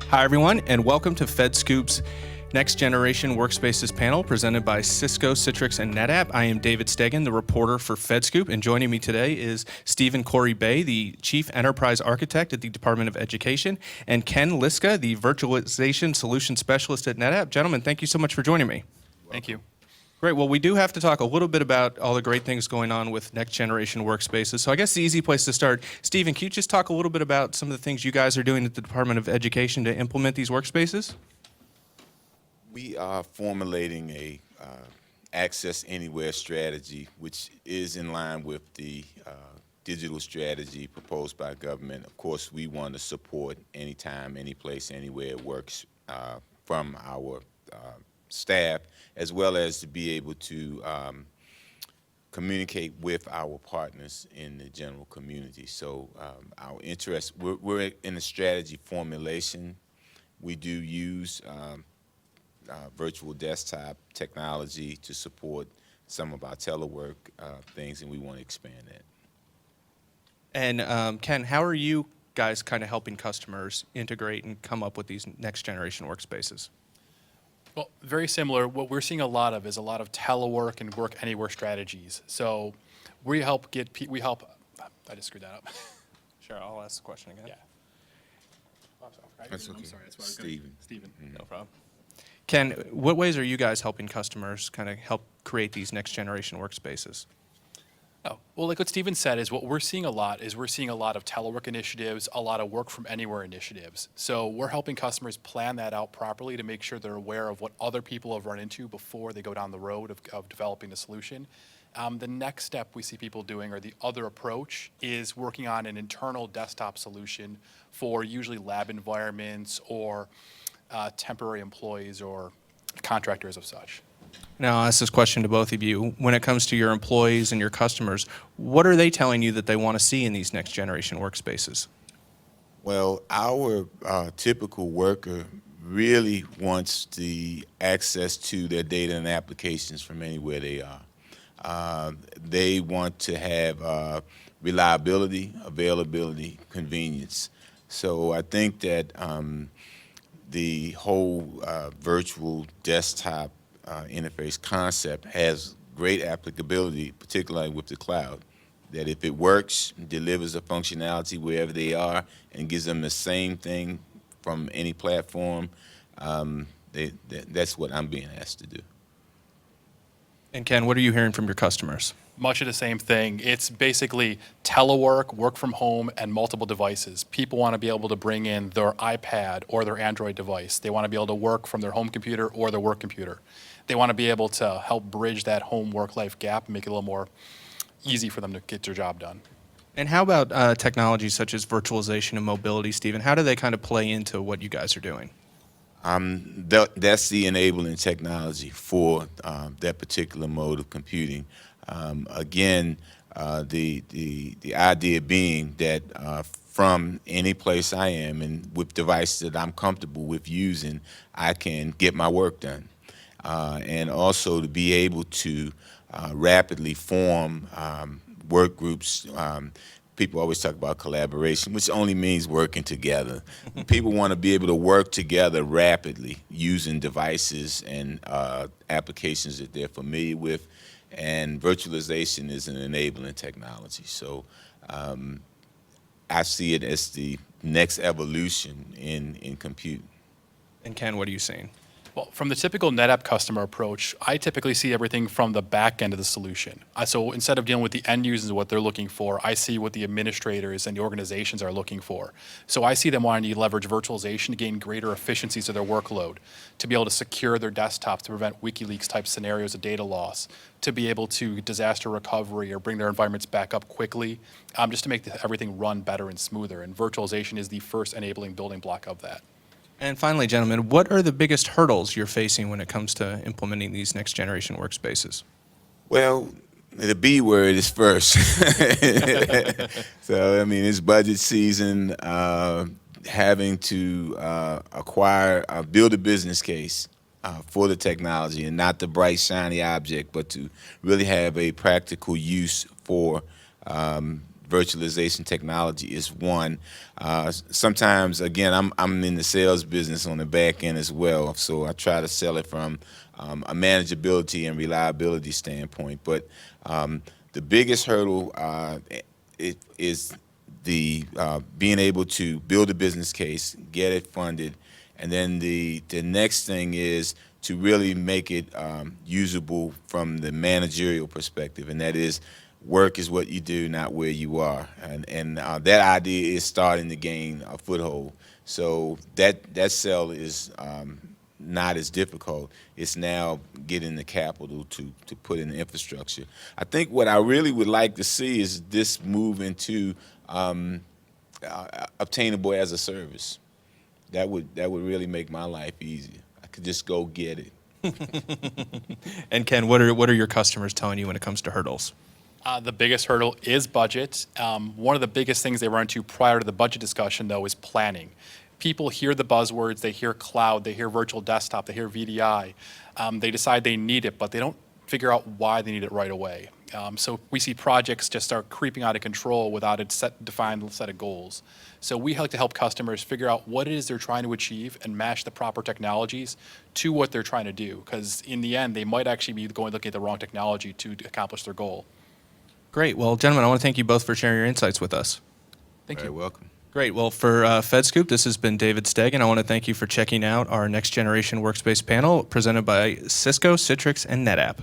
Hi, everyone, and welcome to FedScoop's Next Generation Workspaces panel presented by Cisco, Citrix, and NetApp. I am David Stegan, the reporter for FedScoop, and joining me today is Stephen Corey Bay, the Chief Enterprise Architect at the Department of Education, and Ken Liska, the Virtualization Solution Specialist at NetApp. Gentlemen, thank you so much for joining me. Thank you. Great. Well, we do have to talk a little bit about all the great things going on with Next Generation Workspaces. So I guess the easy place to start, Stephen, can you just talk a little bit about some of the things you guys are doing at the Department of Education to implement these workspaces? We are formulating a access anywhere strategy, which is in line with the digital strategy proposed by government. Of course, we want to support anytime, any place, anywhere it works from our staff, as well as to be able to communicate with our partners in the general community. So our interest, we're in a strategy formulation. We do use virtual desktop technology to support some of our telework things, and we want to expand that. And Ken, how are you guys kind of helping customers integrate and come up with these next generation workspaces? Well, very similar. What we're seeing a lot of is a lot of telework and work anywhere strategies. So we help I just screwed that up. Sure, I'll ask the question again. Yeah. That's okay. I'm sorry. That's why I was Stephen. Stephen. No problem. Ken, what ways are you guys helping customers kind of help create these next generation workspaces? Oh, well, like what Stephen said is what we're seeing a lot of telework initiatives, a lot of work from anywhere initiatives. So we're helping customers plan that out properly to make sure they're aware of what other people have run into before they go down the road of developing a solution. The next step we see people doing, or the other approach, is working on an internal desktop solution for usually lab environments or temporary employees or contractors of such. Now, I'll ask this question to both of you. When it comes to your employees and your customers, what are they telling you that they want to see in these next generation workspaces? Well, our typical worker really wants the access to their data and applications from anywhere they are. They want to have reliability, availability, convenience. So I think that the whole virtual desktop interface concept has great applicability, particularly with the cloud, that if it works, delivers the functionality wherever they are, and gives them the same thing from any platform, that's what I'm being asked to do. And Ken, what are you hearing from your customers? Much of the same thing. It's basically telework, work from home, and multiple devices. People want to be able to bring in their iPad or their Android device. They want to be able to work from their home computer or their work computer. They want to be able to help bridge that home work-life gap and make it a little more easy for them to get their job done. And how about technologies such as virtualization and mobility, Stephen? How do they kind of play into what you guys are doing? That's the enabling technology for that particular mode of computing. Again, the idea being that from any place I am and with devices that I'm comfortable with using, I can get my work done. And also to be able to rapidly form work groups. People always talk about collaboration, which only means working together. People want to be able to work together rapidly using devices and applications that they're familiar with, and virtualization is an enabling technology. So I see it as the next evolution in compute. And Ken, what are you seeing? Well, from the typical NetApp customer approach, I typically see everything from the back end of the solution. So instead of dealing with the end users and what they're looking for, I see what the administrators and the organizations are looking for. So I see them wanting to leverage virtualization to gain greater efficiencies of their workload, to be able to secure their desktops to prevent WikiLeaks type scenarios of data loss, to be able to disaster recovery or bring their environments back up quickly, just to make everything run better and smoother. And virtualization is the first enabling building block of that. And finally, gentlemen, what are the biggest hurdles you're facing when it comes to implementing these next generation workspaces? Well, the B word is first. So, I mean, it's budget season, having to build a business case for the technology, and not the bright, shiny object, but to really have a practical use for virtualization technology is one. Sometimes, again, I'm in the sales business on the back end as well, so I try to sell it from a manageability and reliability standpoint. But the biggest hurdle is the being able to build a business case, get it funded, and then the next thing is to really make it usable from the managerial perspective, and that is work is what you do, not where you are, and that idea is starting to gain a foothold. So that sell is not as difficult. It's now getting the capital to put in the infrastructure. I think what I really would like to see is this move into obtainable as a service. That would really make my life easier. I could just go get it. And Ken, what are your customers telling you when it comes to hurdles? The biggest hurdle is budget. One of the biggest things they run into prior to the budget discussion, though, is planning. People hear the buzzwords, they hear cloud, they hear virtual desktop, they hear VDI. They decide they need it, but they don't figure out why they need it right away. So we see projects just start creeping out of control without a defined set of goals. So we like to help customers figure out what it is they're trying to achieve and match the proper technologies to what they're trying to do. Because in the end, they might actually be looking at the wrong technology to accomplish their goal. Great. Well, gentlemen, I want to thank you both for sharing your insights with us. Thank Very you. welcome. Great. Well, for FedScoop, this has been David Stegen. I want to thank you for checking out our Next Generation Workspace panel presented by Cisco, Citrix, and NetApp.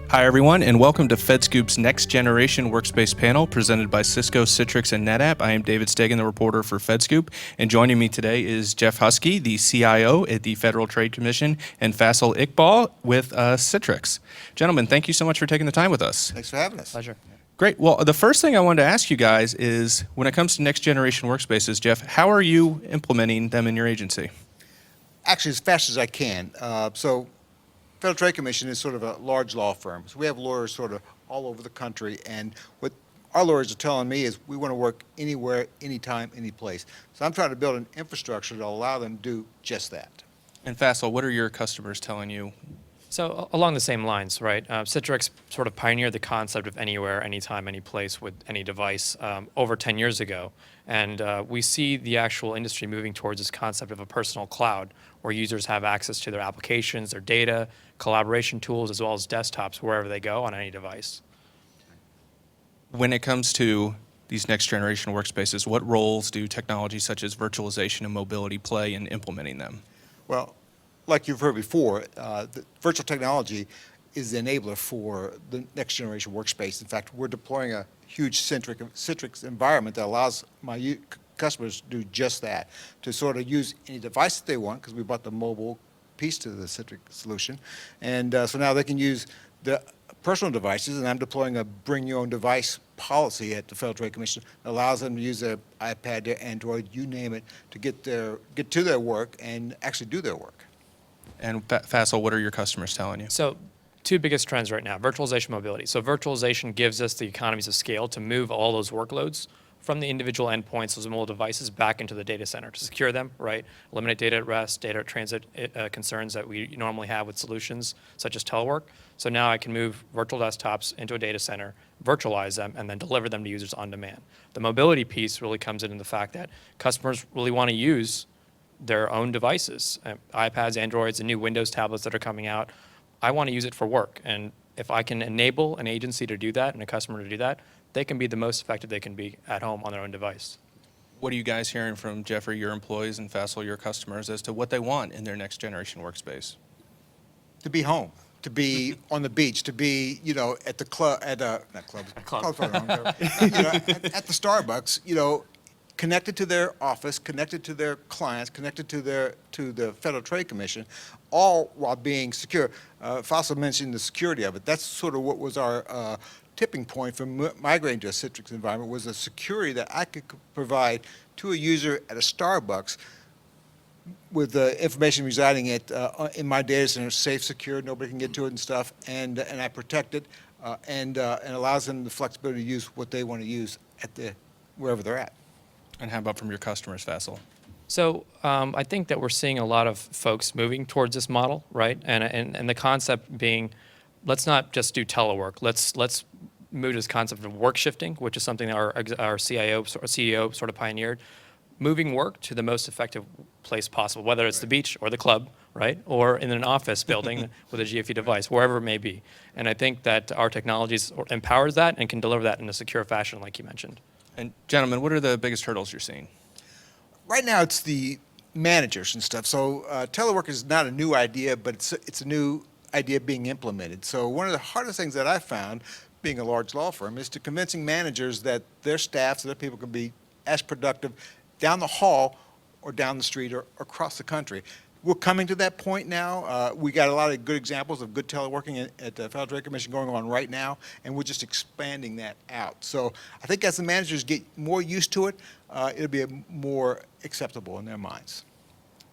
Hi, everyone, and welcome to FedScoop's Next Generation Workspace panel presented by Cisco, Citrix, and NetApp. I am David Stegen, the reporter for FedScoop, and joining me today is Jeff Husky, the CIO at the Federal Trade Commission, and Faisal Iqbal with Citrix. Gentlemen, thank you so much for taking the time with us. Thanks for having us. Pleasure. Great. Well, the first thing I wanted to ask you guys is, when it comes to Next Generation Workspaces, Jeff, how are you implementing them in your agency? Actually, as fast as I can. Federal Trade Commission is sort of a large law firm. So we have lawyers sort of all over the country. And what our lawyers are telling me is we want to work anywhere, anytime, any place. So I'm trying to build an infrastructure to allow them to do just that. And Faisal, what are your customers telling you? So along the same lines, right? Citrix sort of pioneered the concept of anywhere, anytime, any place with any device over 10 years ago. And we see the actual industry moving towards this concept of a personal cloud where users have access to their applications, their data, collaboration tools, as well as desktops wherever they go on any device. When it comes to these next generation workspaces, what roles do technologies such as virtualization and mobility play in implementing them? Well, like you've heard before, the virtual technology is the enabler for the next generation workspace. In fact, we're deploying a huge Citrix environment that allows my customers to do just that, to sort of use any device that they want, because we brought the mobile piece to the Citrix solution. And so now they can use the personal devices, and I'm deploying a bring your own device policy at the Federal Trade Commission that allows them to use their iPad, their Android, you name it, to get to their work and actually do their work. And Faisal, what are your customers telling you? So two biggest trends right now, virtualization, mobility. So virtualization gives us the economies of scale to move all those workloads from the individual endpoints, those mobile devices, back into the data center to secure them, right? Eliminate data at rest, data at transit concerns that we normally have with solutions such as telework. So now I can move virtual desktops into a data center, virtualize them, and then deliver them to users on demand. The mobility piece really comes in the fact that customers really want to use their own devices, iPads, Androids, and new Windows tablets that are coming out. I want to use it for work. And if I can enable an agency to do that and a customer to do that, they can be the most effective they can be at home on their own device. What are you guys hearing from Jeffrey, your employees, and Faisal, your customers, as to what they want in their next generation workspace? To be home, to be on the beach, to be, at the club, at the Starbucks, connected to their office, connected to their clients, connected to the Federal Trade Commission, all while being secure. Faisal mentioned the security of it. That's sort of what was our tipping point for migrating to a Citrix environment, was the security that I could provide to a user at a Starbucks with the information residing in my data center, safe, secure, nobody can get to it and stuff, and I protect it, and allows them the flexibility to use what they want to use at wherever they're at. And how about from your customers, Faisal? So I think that we're seeing a lot of folks moving towards this model, right? And the concept being, let's not just do telework. Let's move to this concept of work shifting, which is something that our CIO or CEO sort of pioneered. Moving work to the most effective place possible, whether it's the beach or the club, right? Or in an office building with a GFE device, wherever it may be. And I think that our technologies empowers that and can deliver that in a secure fashion, like you mentioned. And gentlemen, what are the biggest hurdles you're seeing? Right now, it's the managers and stuff. So telework is not a new idea, but it's a new idea being implemented. So one of the hardest things that I found, being a large law firm, is to convincing managers that their staffs, their people can be as productive down the hall or down the street or across the country. We're coming to that point now. We got a lot of good examples of good teleworking at the Federal Trade Commission going on right now, and we're just expanding that out. So I think as the managers get more used to it, it'll be more acceptable in their minds.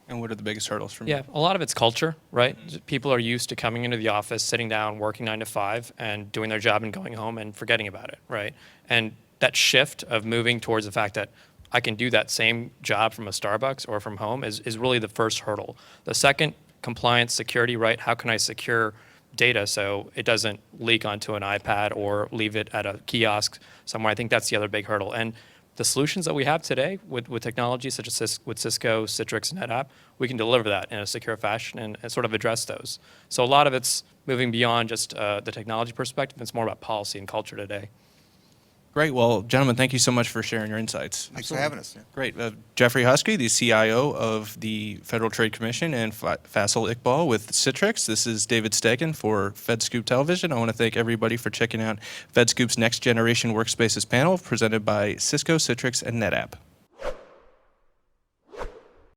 And what are the biggest hurdles from Yeah, a lot of it's culture, right? People are used to coming into the office, sitting down, working 9 to 5, and doing their job and going home and forgetting about it, right? And that shift of moving towards the fact that I can do that same job from a Starbucks or from home is really the first hurdle. The second, compliance, security, right? How can I secure data so it doesn't leak onto an iPad or leave it at a kiosk somewhere? I think that's the other big hurdle. And the solutions that we have today with technology such as with Cisco, Citrix, NetApp, we can deliver that in a secure fashion and sort of address those. So a lot of it's moving beyond just the technology perspective. It's more about policy and culture today. Great. Well, gentlemen, thank you so much for sharing your insights. Thanks for having us. Great. Jeffrey Husky, the CIO of the Federal Trade Commission, and Faisal Iqbal with Citrix. This is David Stegan for FedScoop Television. I want to thank everybody for checking out FedScoop's Next Generation Workspaces panel presented by Cisco, Citrix, and NetApp.